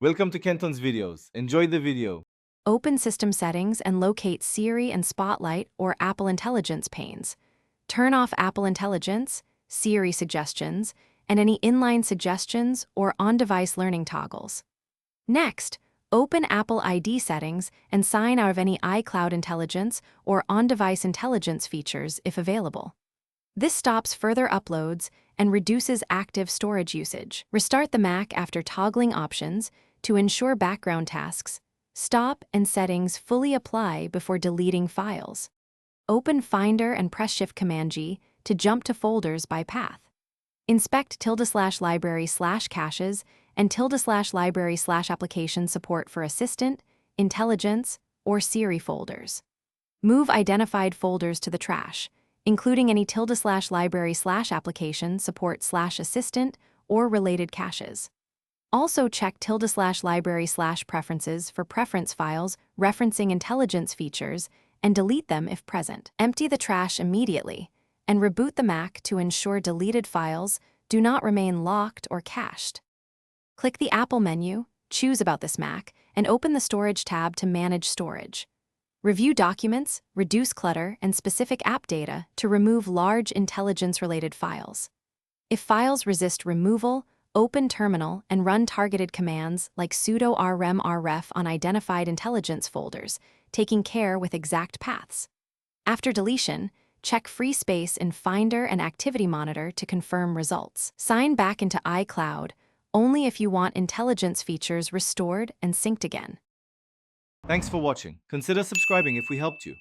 Welcome to Kenton's videos. Enjoy the video. Open System Settings and locate Siri and Spotlight or Apple Intelligence panes. Turn off Apple Intelligence, Siri suggestions, and any inline suggestions or on-device learning toggles. Next, open Apple ID settings and sign out of any iCloud Intelligence or on-device intelligence features if available. This stops further uploads and reduces active storage usage. Restart the Mac after toggling options to ensure background tasks. Stop and settings fully apply before deleting files. Open Finder and press Shift-Command-G to jump to folders by path. Inspect /library/caches and /library/application support for Assistant, Intelligence, or Siri folders. Move identified folders to the trash, including any /library/application support/assistant or related caches. Also check /library/preferences for preference files referencing intelligence features and delete them if present. Empty the trash immediately and reboot the Mac to ensure deleted files do not remain locked or cached. Click the Apple menu, choose About this Mac, and open the Storage tab to manage storage. Review documents, reduce clutter, and specific app data to remove large intelligence-related files. If files resist removal, open Terminal and run targeted commands like sudo rm/ref on identified intelligence folders, taking care with exact paths. After deletion, check free space in Finder and Activity Monitor to confirm results. Sign back into iCloud only if you want intelligence features restored and synced again. Thanks for watching. Consider subscribing if we helped you.